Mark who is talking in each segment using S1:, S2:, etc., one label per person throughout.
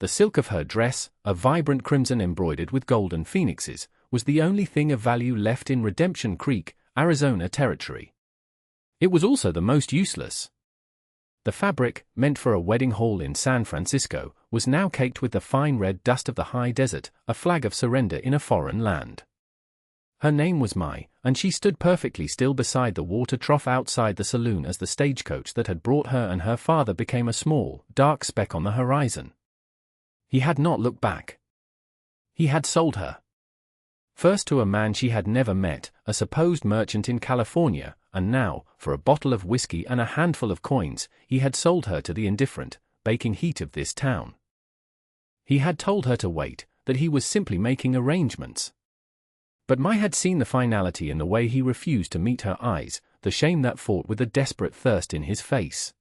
S1: The silk of her dress, a vibrant crimson embroidered with golden phoenixes, was the only thing of value left in Redemption Creek, Arizona territory. It was also the most useless. The fabric, meant for a wedding hall in San Francisco, was now caked with the fine red dust of the high desert, a flag of surrender in a foreign land. Her name was Mai, and she stood perfectly still beside the water trough outside the saloon as the stagecoach that had brought her and her father became a small, dark speck on the horizon. He had not looked back. He had sold her. First to a man she had never met, a supposed merchant in California, and now, for a bottle of whiskey and a handful of coins, he had sold her to the indifferent, baking heat of this town. He had told her to wait, that he was simply making arrangements. But Mai had seen the finality in the way he refused to meet her eyes, the shame that fought with the desperate thirst in his face.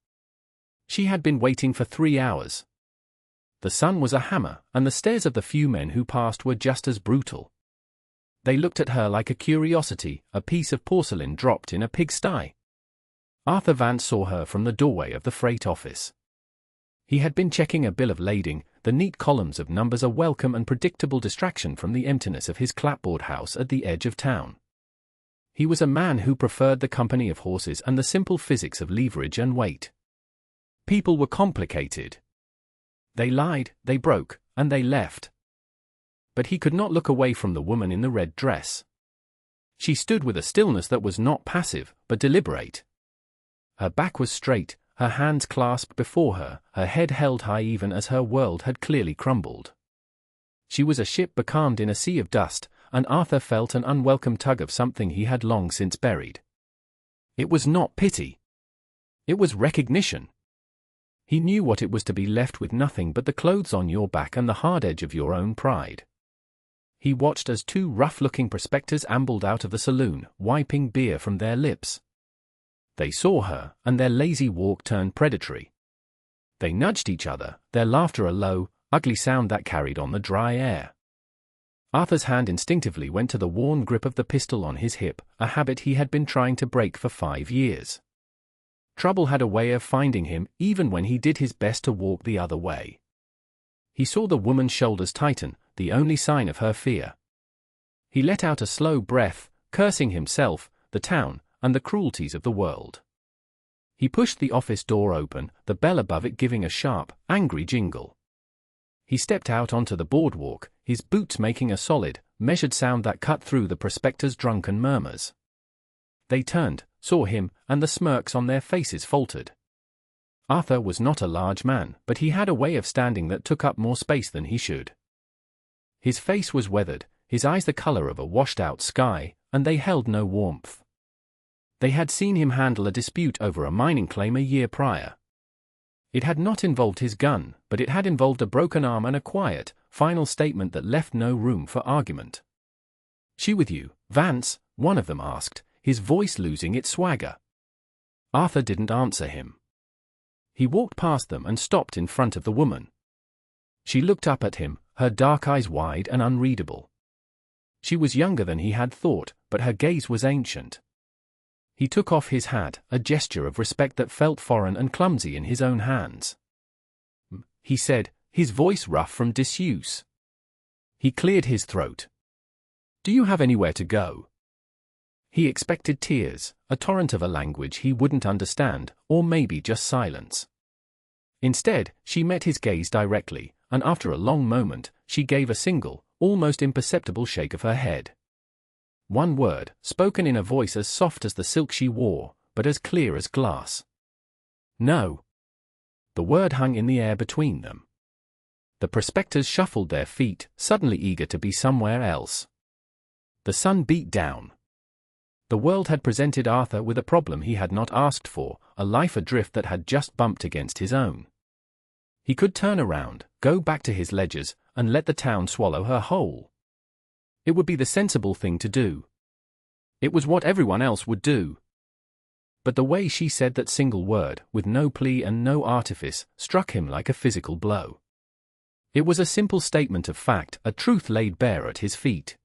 S1: She had been waiting for 3 hours. The sun was a hammer, and the stares of the few men who passed were just as brutal. They looked at her like a curiosity, a piece of porcelain dropped in a pigsty. Arthur Vance saw her from the doorway of the freight office. He had been checking a bill of lading, the neat columns of numbers a welcome and predictable distraction from the emptiness of his clapboard house at the edge of town. He was a man who preferred the company of horses and the simple physics of leverage and weight. People were complicated. They lied, they broke, and they left. But he could not look away from the woman in the red dress. She stood with a stillness that was not passive, but deliberate. Her back was straight, her hands clasped before her, her head held high even as her world had clearly crumbled. She was a ship becalmed in a sea of dust, and Arthur felt an unwelcome tug of something he had long since buried. It was not pity. It was recognition. He knew what it was to be left with nothing but the clothes on your back and the hard edge of your own pride. He watched as 2 rough-looking prospectors ambled out of the saloon, wiping beer from their lips. They saw her, and their lazy walk turned predatory. They nudged each other, their laughter a low, ugly sound that carried on the dry air. Arthur's hand instinctively went to the worn grip of the pistol on his hip, a habit he had been trying to break for 5 years. Trouble had a way of finding him, even when he did his best to walk the other way. He saw the woman's shoulders tighten, the only sign of her fear. He let out a slow breath, cursing himself, the town, and the cruelties of the world. He pushed the office door open, the bell above it giving a sharp, angry jingle. He stepped out onto the boardwalk, his boots making a solid, measured sound that cut through the prospectors' drunken murmurs. They turned, saw him, and the smirks on their faces faltered. Arthur was not a large man, but he had a way of standing that took up more space than he should. His face was weathered, his eyes the color of a washed-out sky, and they held no warmth. They had seen him handle a dispute over a mining claim a year prior. It had not involved his gun, but it had involved a broken arm and a quiet, final statement that left no room for argument. "She with you, Vance?" one of them asked, his voice losing its swagger. Arthur didn't answer him. He walked past them and stopped in front of the woman. She looked up at him, her dark eyes wide and unreadable. She was younger than he had thought, but her gaze was ancient. He took off his hat, a gesture of respect that felt foreign and clumsy in his own hands. He said, his voice rough from disuse. He cleared his throat. "Do you have anywhere to go?" He expected tears, a torrent of a language he wouldn't understand, or maybe just silence. Instead, she met his gaze directly, and after a long moment, she gave a single, almost imperceptible shake of her head. One word, spoken in a voice as soft as the silk she wore, but as clear as glass. "No." The word hung in the air between them. The prospectors shuffled their feet, suddenly eager to be somewhere else. The sun beat down. The world had presented Arthur with a problem he had not asked for, a life adrift that had just bumped against his own. He could turn around, go back to his ledgers, and let the town swallow her whole. It would be the sensible thing to do. It was what everyone else would do. But the way she said that single word, with no plea and no artifice, struck him like a physical blow. It was a simple statement of fact, a truth laid bare at his feet.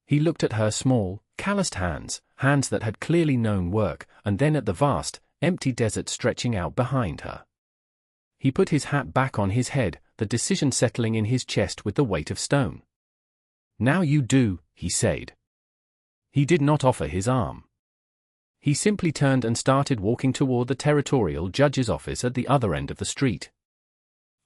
S1: He looked at her small, calloused hands, hands that had clearly known work, and then at the vast, empty desert stretching out behind her. He put his hat back on his head, the decision settling in his chest with the weight of stone. "Now you do," he said. He did not offer his arm. He simply turned and started walking toward the territorial judge's office at the other end of the street.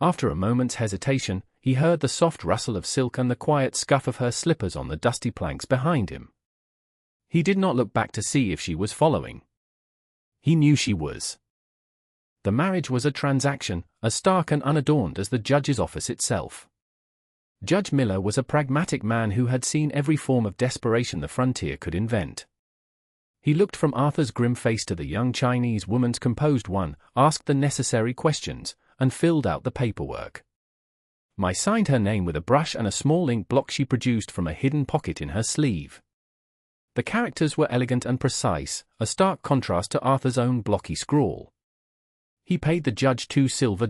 S1: After a moment's hesitation, he heard the soft rustle of silk and the quiet scuff of her slippers on the dusty planks behind him. He did not look back to see if she was following. He knew she was. The marriage was a transaction, as stark and unadorned as the judge's office itself. Judge Miller was a pragmatic man who had seen every form of desperation the frontier could invent. He looked from Arthur's grim face to the young Chinese woman's composed one, asked the necessary questions, and filled out the paperwork. Mai signed her name with a brush and a small ink block she produced from a hidden pocket in her sleeve. The characters were elegant and precise, a stark contrast to Arthur's own blocky scrawl. He paid the judge $2 silver.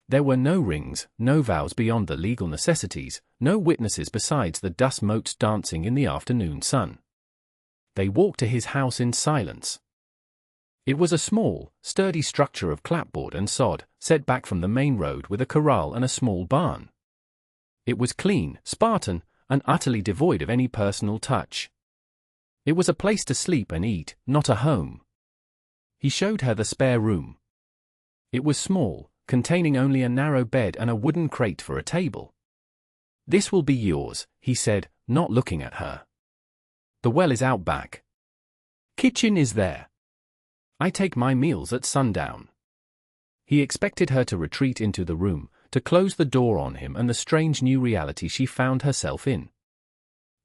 S1: There were no rings, no vows beyond the legal necessities, no witnesses besides the dust motes dancing in the afternoon sun. They walked to his house in silence. It was a small, sturdy structure of clapboard and sod, set back from the main road with a corral and a small barn. It was clean, Spartan, and utterly devoid of any personal touch. It was a place to sleep and eat, not a home. He showed her the spare room. It was small, containing only a narrow bed and a wooden crate for a table. "This will be yours," he said, not looking at her. "The well is out back. Kitchen is there. I take my meals at sundown." He expected her to retreat into the room, to close the door on him and the strange new reality she found herself in.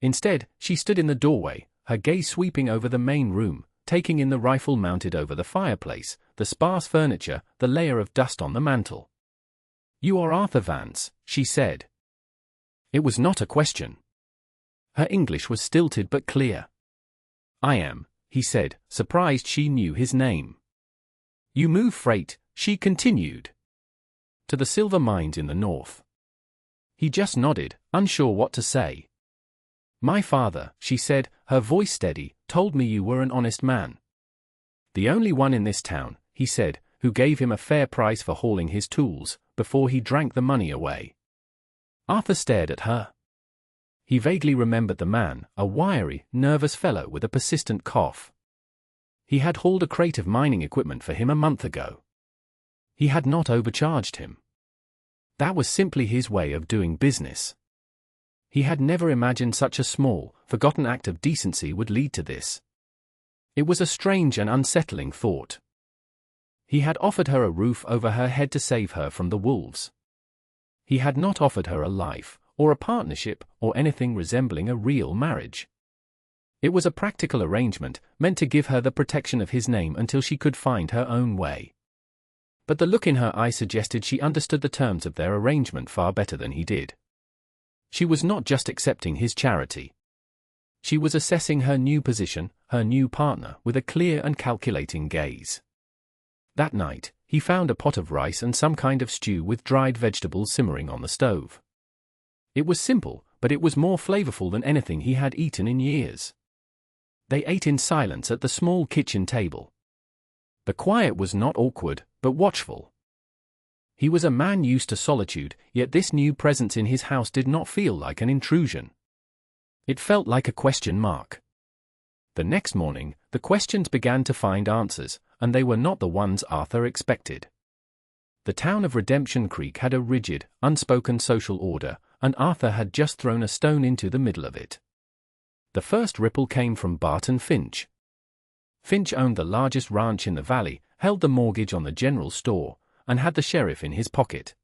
S1: Instead, she stood in the doorway, her gaze sweeping over the main room, taking in the rifle mounted over the fireplace, the sparse furniture, the layer of dust on the mantel. "You are Arthur Vance," she said. It was not a question. Her English was stilted but clear. "I am," he said, surprised she knew his name. "You move freight," she continued. "To the silver mines in the north." He just nodded, unsure what to say. "My father," she said, her voice steady, "told me you were an honest man. The only one in this town," he said, "who gave him a fair price for hauling his tools, before he drank the money away." Arthur stared at her. He vaguely remembered the man, a wiry, nervous fellow with a persistent cough. He had hauled a crate of mining equipment for him a month ago. He had not overcharged him. That was simply his way of doing business. He had never imagined such a small, forgotten act of decency would lead to this. It was a strange and unsettling thought. He had offered her a roof over her head to save her from the wolves. He had not offered her a life, or a partnership, or anything resembling a real marriage. It was a practical arrangement, meant to give her the protection of his name until she could find her own way. But the look in her eye suggested she understood the terms of their arrangement far better than he did. She was not just accepting his charity. She was assessing her new position, her new partner, with a clear and calculating gaze. That night, he found a pot of rice and some kind of stew with dried vegetables simmering on the stove. It was simple, but it was more flavorful than anything he had eaten in years. They ate in silence at the small kitchen table. The quiet was not awkward, but watchful. He was a man used to solitude, yet this new presence in his house did not feel like an intrusion. It felt like a question mark. The next morning, the questions began to find answers, and they were not the ones Arthur expected. The town of Redemption Creek had a rigid, unspoken social order, and Arthur had just thrown a stone into the middle of it. The first ripple came from Barton Finch. Finch owned the largest ranch in the valley, held the mortgage on the general store, and had the sheriff in his pocket.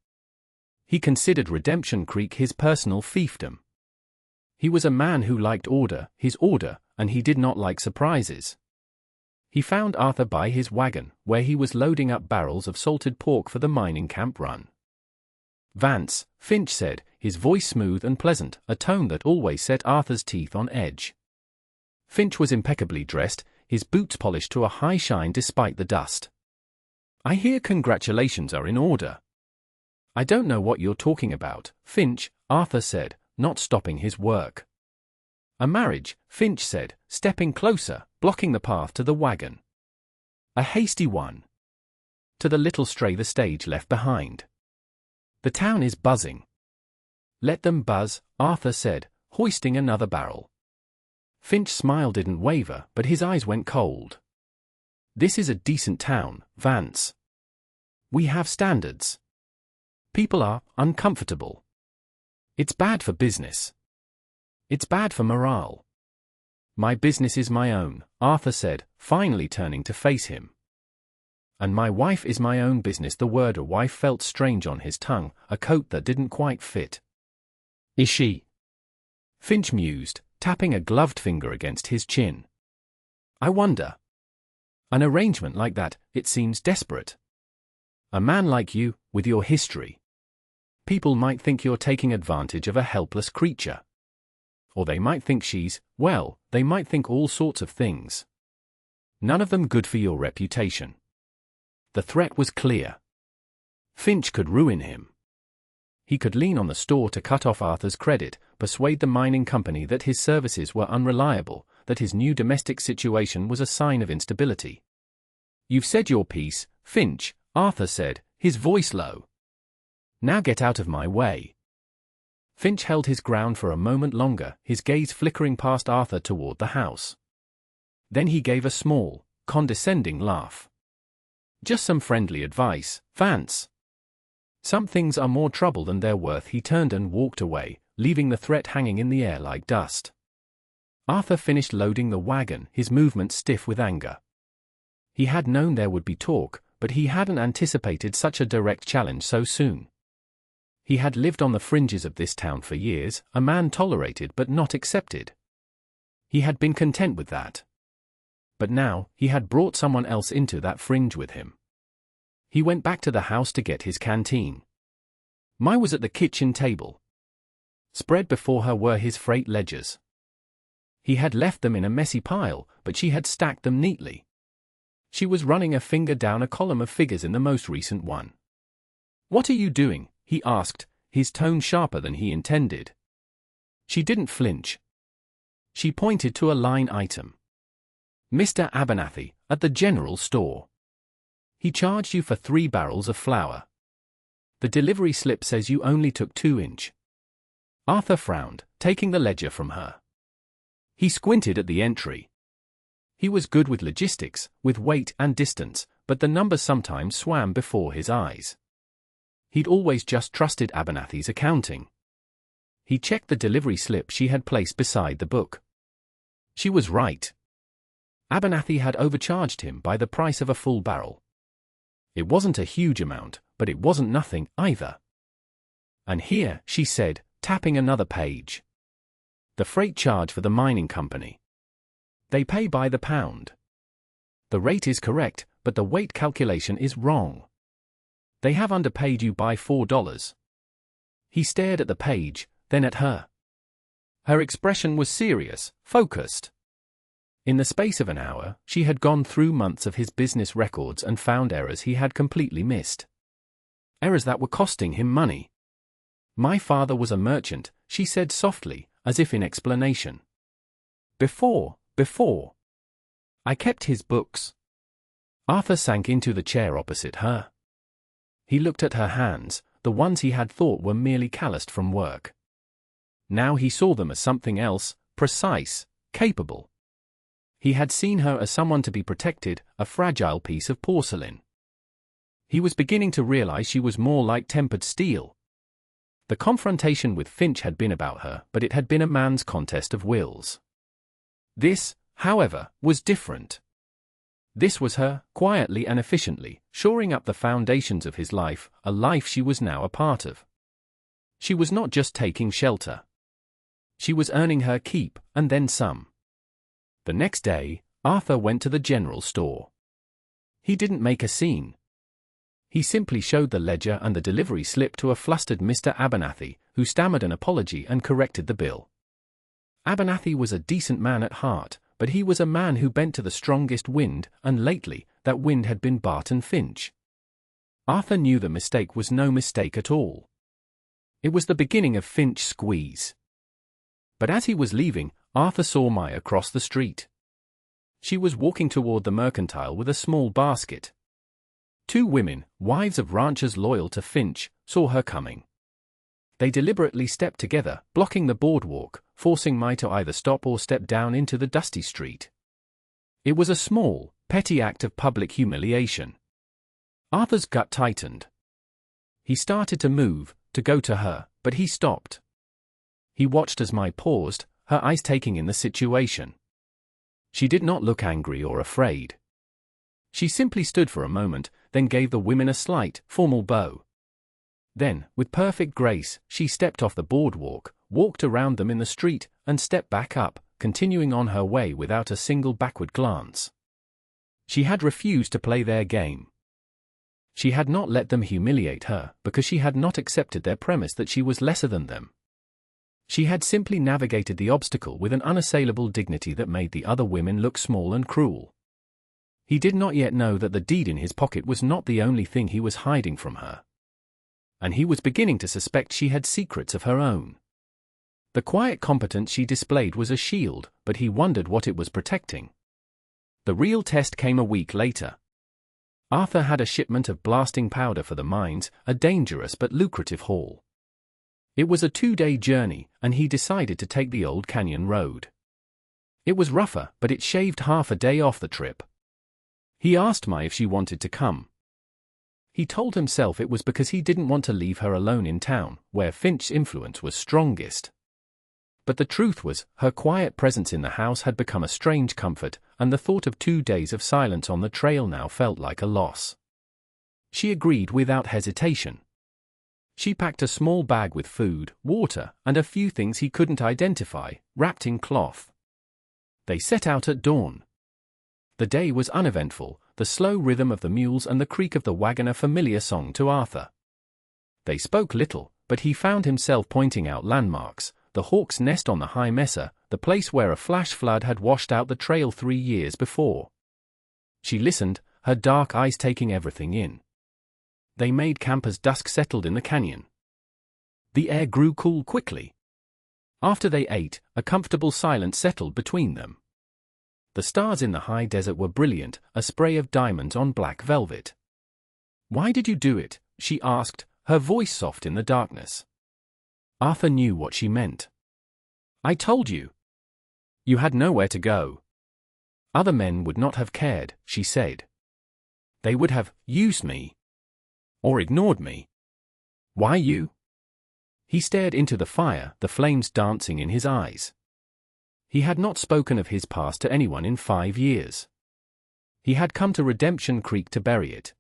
S1: He considered Redemption Creek his personal fiefdom. He was a man who liked order, and he did not like surprises. He found Arthur by his wagon, where he was loading up barrels of salted pork for the mining camp run. "Vance," Finch said, his voice smooth and pleasant, a tone that always set Arthur's teeth on edge. Finch was impeccably dressed, his boots polished to a high shine despite the dust. "I hear congratulations are in order." "I don't know what you're talking about, Finch," Arthur said, not stopping his work. "A marriage," Finch said, stepping closer, blocking the path to the wagon. "A hasty one. To the little stray the stage left behind." The town is buzzing. Let them buzz, Arthur said, hoisting another barrel. Finch's smile didn't waver, but his eyes went cold. This is a decent town, Vance. We have standards. People are uncomfortable. It's bad for business. It's bad for morale. My business is my own, Arthur said, finally turning to face him. And my wife is my own business. The word wife felt strange on his tongue, a coat that didn't quite fit. Is she? Finch mused, tapping a gloved finger against his chin. I wonder. An arrangement like that, it seems desperate. A man like you, with your history. People might think you're taking advantage of a helpless creature. Or they might think well, they might think all sorts of things. None of them good for your reputation. The threat was clear. Finch could ruin him. He could lean on the store to cut off Arthur's credit, persuade the mining company that his services were unreliable, that his new domestic situation was a sign of instability. You've said your piece, Finch, Arthur said, his voice low. Now get out of my way. Finch held his ground for a moment longer, his gaze flickering past Arthur toward the house. Then he gave a small, condescending laugh. Just some friendly advice, Vance. Some things are more trouble than they're worth. He turned and walked away, leaving the threat hanging in the air like dust. Arthur finished loading the wagon, his movements stiff with anger. He had known there would be talk, but he hadn't anticipated such a direct challenge so soon. He had lived on the fringes of this town for years, a man tolerated but not accepted. He had been content with that. But now, he had brought someone else into that fringe with him. He went back to the house to get his canteen. Mai was at the kitchen table. Spread before her were his freight ledgers. He had left them in a messy pile, but she had stacked them neatly. She was running a finger down a column of figures in the most recent one. What are you doing? He asked, his tone sharper than he intended. She didn't flinch. She pointed to a line item. Mr. Abernathy, at the general store. He charged you for 3 barrels of flour. The delivery slip says you only took 2". Arthur frowned, taking the ledger from her. He squinted at the entry. He was good with logistics, with weight and distance, but the numbers sometimes swam before his eyes. He'd always just trusted Abernathy's accounting. He checked the delivery slip she had placed beside the book. She was right. Abernathy had overcharged him by the price of a full barrel. It wasn't a huge amount, but it wasn't nothing either. And here, she said, tapping another page. The freight charge for the mining company. They pay by the pound. The rate is correct, but the weight calculation is wrong. They have underpaid you by $4. He stared at the page, then at her. Her expression was serious, focused. In the space of an hour, she had gone through months of his business records and found errors he had completely missed. Errors that were costing him money. My father was a merchant, she said softly, as if in explanation. Before. I kept his books. Arthur sank into the chair opposite her. He looked at her hands, the ones he had thought were merely calloused from work. Now he saw them as something else, precise, capable. He had seen her as someone to be protected, a fragile piece of porcelain. He was beginning to realize she was more like tempered steel. The confrontation with Finch had been about her, but it had been a man's contest of wills. This, however, was different. This was her, quietly and efficiently, shoring up the foundations of his life, a life she was now a part of. She was not just taking shelter. She was earning her keep, and then some. The next day, Arthur went to the general store. He didn't make a scene. He simply showed the ledger and the delivery slip to a flustered Mr. Abernathy, who stammered an apology and corrected the bill. Abernathy was a decent man at heart, but he was a man who bent to the strongest wind, and lately, that wind had been Barton Finch. Arthur knew the mistake was no mistake at all. It was the beginning of Finch's squeeze. But as he was leaving, Arthur saw Mai across the street. She was walking toward the mercantile with a small basket. 2 women, wives of ranchers loyal to Finch, saw her coming. They deliberately stepped together, blocking the boardwalk, forcing Mai to either stop or step down into the dusty street. It was a small, petty act of public humiliation. Arthur's gut tightened. He started to move, to go to her, but he stopped. He watched as Mai paused, her eyes taking in the situation. She did not look angry or afraid. She simply stood for a moment, then gave the women a slight, formal bow. Then, with perfect grace, she stepped off the boardwalk, walked around them in the street, and stepped back up, continuing on her way without a single backward glance. She had refused to play their game. She had not let them humiliate her, because she had not accepted their premise that she was lesser than them. She had simply navigated the obstacle with an unassailable dignity that made the other women look small and cruel. He did not yet know that the deed in his pocket was not the only thing he was hiding from her. And he was beginning to suspect she had secrets of her own. The quiet competence she displayed was a shield, but he wondered what it was protecting. The real test came a week later. Arthur had a shipment of blasting powder for the mines, a dangerous but lucrative haul. It was a 2-day journey, and he decided to take the old canyon road. It was rougher, but it shaved half a day off the trip. He asked Mai if she wanted to come. He told himself it was because he didn't want to leave her alone in town, where Finch's influence was strongest. But the truth was, her quiet presence in the house had become a strange comfort, and the thought of 2 days of silence on the trail now felt like a loss. She agreed without hesitation. She packed a small bag with food, water, and a few things he couldn't identify, wrapped in cloth. They set out at dawn. The day was uneventful, the slow rhythm of the mules and the creak of the wagon a familiar song to Arthur. They spoke little, but he found himself pointing out landmarks, the hawk's nest on the high mesa, the place where a flash flood had washed out the trail 3 years before. She listened, her dark eyes taking everything in. They made camp as dusk settled in the canyon. The air grew cool quickly. After they ate, a comfortable silence settled between them. The stars in the high desert were brilliant, a spray of diamonds on black velvet. "Why did you do it?" she asked, her voice soft in the darkness. Arthur knew what she meant. "I told you. You had nowhere to go." "Other men would not have cared," she said. "They would have used me. Or ignored me. Why you?" He stared into the fire, the flames dancing in his eyes. He had not spoken of his past to anyone in 5 years. He had come to Redemption Creek to bury it.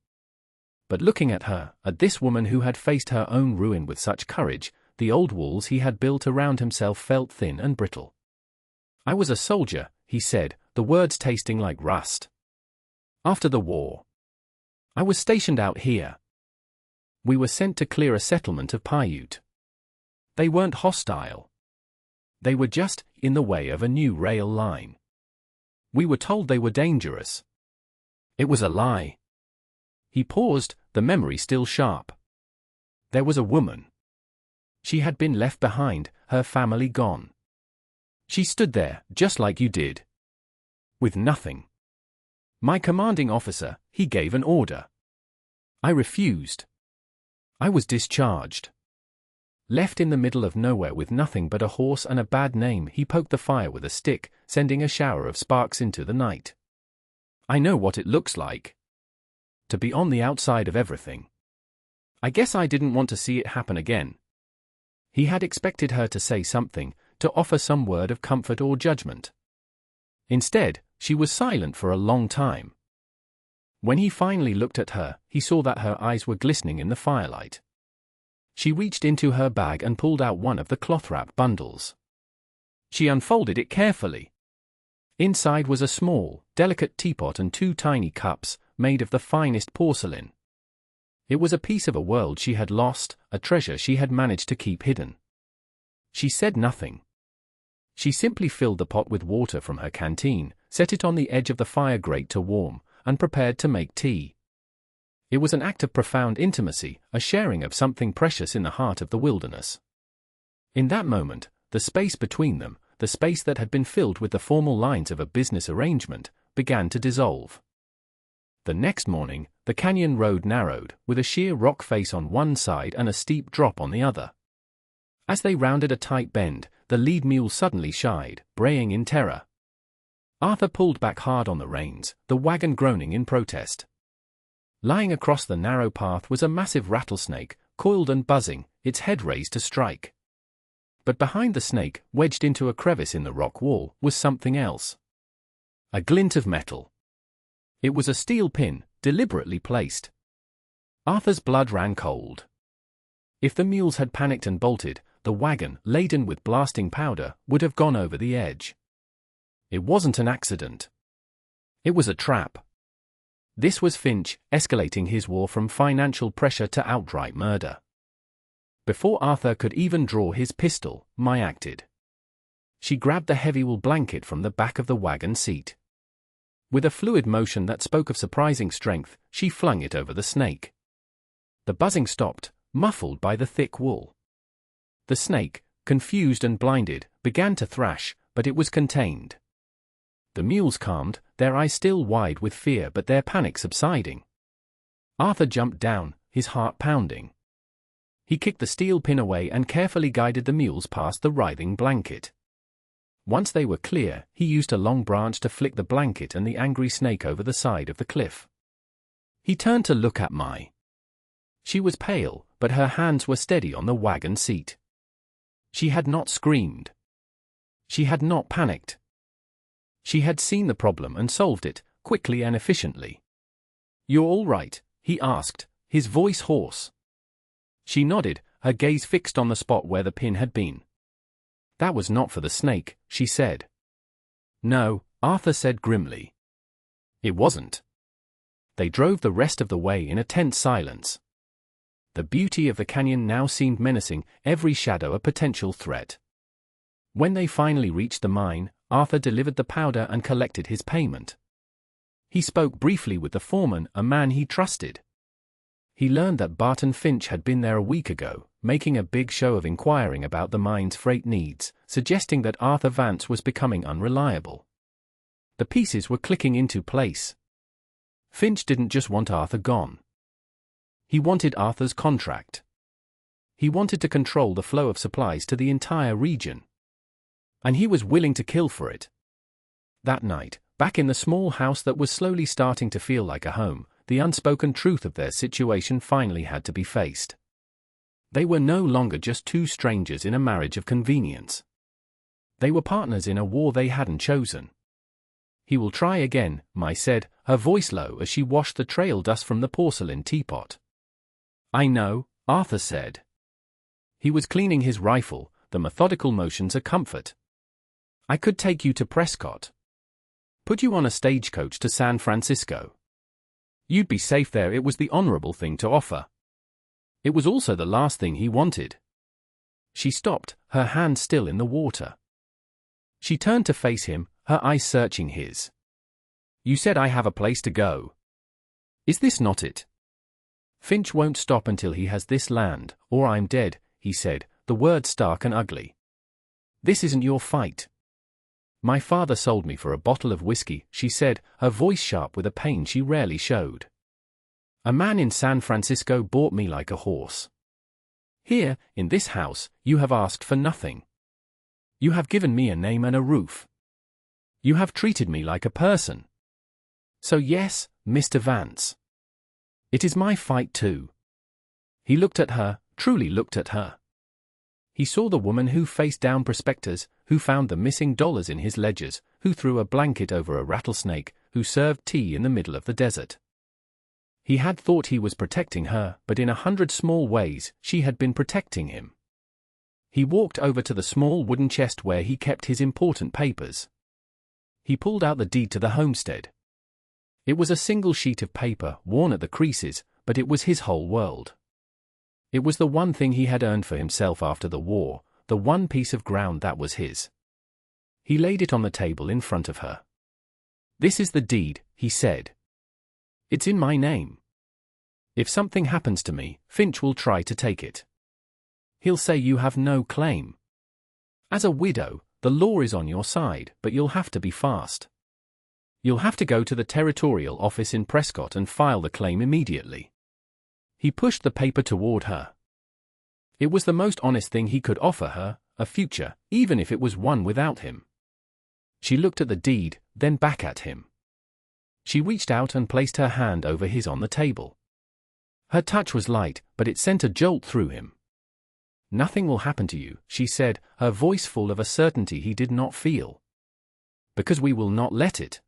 S1: But looking at her, at this woman who had faced her own ruin with such courage, the old walls he had built around himself felt thin and brittle. "I was a soldier," he said, the words tasting like rust. "After the war. I was stationed out here. We were sent to clear a settlement of Paiute. They weren't hostile. They were just in the way of a new rail line. We were told they were dangerous. It was a lie." He paused, the memory still sharp. There was a woman. She had been left behind, her family gone. She stood there, just like you did. With nothing. "My commanding officer," he gave an order. "I refused. I was discharged. Left in the middle of nowhere with nothing but a horse and a bad name, he poked the fire with a stick, sending a shower of sparks into the night. "I know what it looks like. To be on the outside of everything. I guess I didn't want to see it happen again." He had expected her to say something, to offer some word of comfort or judgment. Instead, she was silent for a long time. When he finally looked at her, he saw that her eyes were glistening in the firelight. She reached into her bag and pulled out one of the cloth-wrapped bundles. She unfolded it carefully. Inside was a small, delicate teapot and 2 tiny cups, made of the finest porcelain. It was a piece of a world she had lost, a treasure she had managed to keep hidden. She said nothing. She simply filled the pot with water from her canteen, set it on the edge of the fire grate to warm, and prepared to make tea. It was an act of profound intimacy, a sharing of something precious in the heart of the wilderness. In that moment, the space between them, the space that had been filled with the formal lines of a business arrangement, began to dissolve. The next morning, the canyon road narrowed, with a sheer rock face on one side and a steep drop on the other. As they rounded a tight bend, the lead mule suddenly shied, braying in terror. Arthur pulled back hard on the reins, the wagon groaning in protest. Lying across the narrow path was a massive rattlesnake, coiled and buzzing, its head raised to strike. But behind the snake, wedged into a crevice in the rock wall, was something else. A glint of metal. It was a steel pin, deliberately placed. Arthur's blood ran cold. If the mules had panicked and bolted, the wagon, laden with blasting powder, would have gone over the edge. It wasn't an accident. It was a trap. This was Finch, escalating his war from financial pressure to outright murder. Before Arthur could even draw his pistol, Mai acted. She grabbed the heavy wool blanket from the back of the wagon seat. With a fluid motion that spoke of surprising strength, she flung it over the snake. The buzzing stopped, muffled by the thick wool. The snake, confused and blinded, began to thrash, but it was contained. The mules calmed, their eyes still wide with fear but their panic subsiding. Arthur jumped down, his heart pounding. He kicked the steel pin away and carefully guided the mules past the writhing blanket. Once they were clear, he used a long branch to flick the blanket and the angry snake over the side of the cliff. He turned to look at Mai. She was pale, but her hands were steady on the wagon seat. She had not screamed. She had not panicked. She had seen the problem and solved it, quickly and efficiently. "You're all right?" he asked, his voice hoarse. She nodded, her gaze fixed on the spot where the pin had been. "That was not for the snake," she said. "No," Arthur said grimly. "It wasn't." They drove the rest of the way in a tense silence. The beauty of the canyon now seemed menacing, every shadow a potential threat. When they finally reached the mine, Arthur delivered the powder and collected his payment. He spoke briefly with the foreman, a man he trusted. He learned that Barton Finch had been there a week ago, making a big show of inquiring about the mine's freight needs, suggesting that Arthur Vance was becoming unreliable. The pieces were clicking into place. Finch didn't just want Arthur gone. He wanted Arthur's contract. He wanted to control the flow of supplies to the entire region. And he was willing to kill for it. That night, back in the small house that was slowly starting to feel like a home, the unspoken truth of their situation finally had to be faced. They were no longer just two strangers in a marriage of convenience. They were partners in a war they hadn't chosen. "He will try again," Mai said, her voice low as she washed the trail dust from the porcelain teapot. "I know," Arthur said. He was cleaning his rifle, the methodical motions a comfort. "I could take you to Prescott. Put you on a stagecoach to San Francisco. You'd be safe there." It was the honorable thing to offer. It was also the last thing he wanted. She stopped, her hand still in the water. She turned to face him, her eyes searching his. "You said I have a place to go. Is this not it?" "Finch won't stop until he has this land, or I'm dead," he said, the words stark and ugly. "This isn't your fight." "My father sold me for a bottle of whiskey," she said, her voice sharp with a pain she rarely showed. "A man in San Francisco bought me like a horse. Here, in this house, you have asked for nothing. You have given me a name and a roof. You have treated me like a person. So yes, Mr. Vance. It is my fight too." He looked at her, truly looked at her. He saw the woman who faced down prospectors, who found the missing dollars in his ledgers, who threw a blanket over a rattlesnake, who served tea in the middle of the desert. He had thought he was protecting her, but in 100 small ways, she had been protecting him. He walked over to the small wooden chest where he kept his important papers. He pulled out the deed to the homestead. It was a single sheet of paper, worn at the creases, but it was his whole world. It was the one thing he had earned for himself after the war, the one piece of ground that was his. He laid it on the table in front of her. "This is the deed," he said. "It's in my name. If something happens to me, Finch will try to take it. He'll say you have no claim. As a widow, the law is on your side, but you'll have to be fast. You'll have to go to the territorial office in Prescott and file the claim immediately. He pushed the paper toward her. It was the most honest thing he could offer her, a future, even if it was one without him. She looked at the deed, then back at him. She reached out and placed her hand over his on the table. Her touch was light, but it sent a jolt through him. "Nothing will happen to you," she said, her voice full of a certainty he did not feel. "Because we will not let it."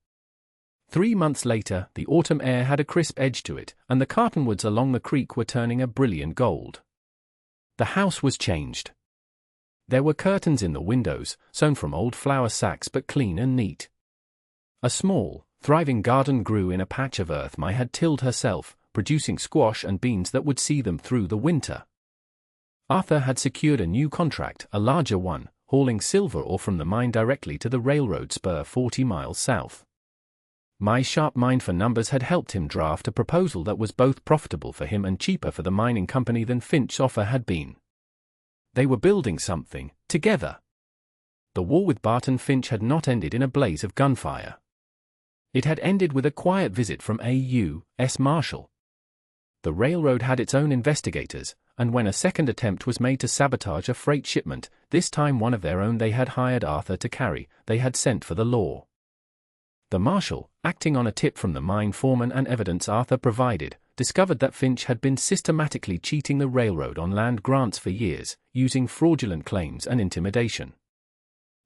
S1: 3 months later, the autumn air had a crisp edge to it, and the cottonwoods along the creek were turning a brilliant gold. The house was changed. There were curtains in the windows, sewn from old flour sacks but clean and neat. A small, thriving garden grew in a patch of earth Mai had tilled herself, producing squash and beans that would see them through the winter. Arthur had secured a new contract, a larger one, hauling silver ore from the mine directly to the railroad spur 40 miles south. Mai's sharp mind for numbers had helped him draft a proposal that was both profitable for him and cheaper for the mining company than Finch's offer had been. They were building something, together. The war with Barton Finch had not ended in a blaze of gunfire. It had ended with a quiet visit from a U.S. Marshal. The railroad had its own investigators, and when a second attempt was made to sabotage a freight shipment, this time one of their own they had hired Arthur to carry, they had sent for the law. The marshal, acting on a tip from the mine foreman and evidence Arthur provided, discovered that Finch had been systematically cheating the railroad on land grants for years, using fraudulent claims and intimidation.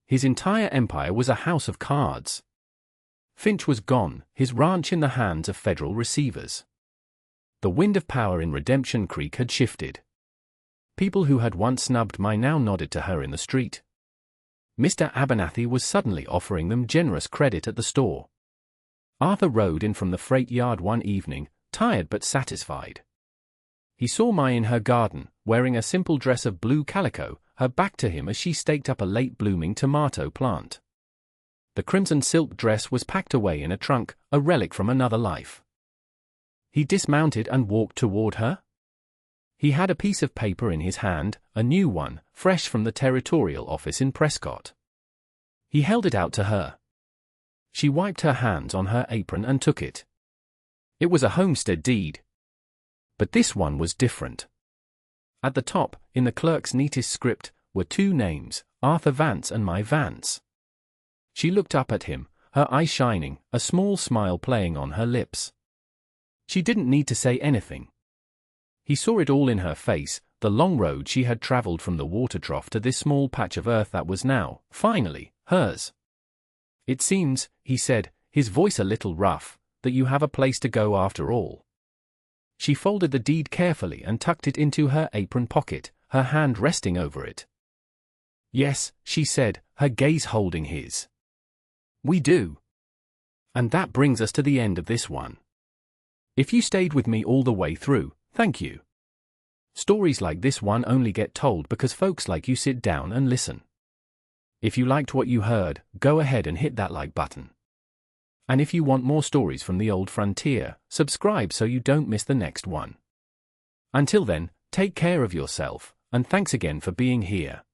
S1: His entire empire was a house of cards. Finch was gone, his ranch in the hands of federal receivers. The wind of power in Redemption Creek had shifted. People who had once snubbed Mai now nodded to her in the street. Mr. Abernathy was suddenly offering them generous credit at the store. Arthur rode in from the freight yard one evening, tired but satisfied. He saw Mai in her garden, wearing a simple dress of blue calico, her back to him as she staked up a late-blooming tomato plant. The crimson silk dress was packed away in a trunk, a relic from another life. He dismounted and walked toward her. He had a piece of paper in his hand, a new one, fresh from the territorial office in Prescott. He held it out to her. She wiped her hands on her apron and took it. It was a homestead deed. But this one was different. At the top, in the clerk's neatest script, were 2 names, Arthur Vance and Mai Vance. She looked up at him, her eyes shining, a small smile playing on her lips. She didn't need to say anything. He saw it all in her face, the long road she had traveled from the water trough to this small patch of earth that was now, finally, hers. "It seems," he said, his voice a little rough, "that you have a place to go after all." She folded the deed carefully and tucked it into her apron pocket, her hand resting over it. "Yes," she said, her gaze holding his. "We do. And that brings us to the end of this one. If you stayed with me all the way through, thank you. Stories like this one only get told because folks like you sit down and listen. If you liked what you heard, go ahead and hit that like button. And if you want more stories from the old frontier, subscribe so you don't miss the next one. Until then, take care of yourself, and thanks again for being here.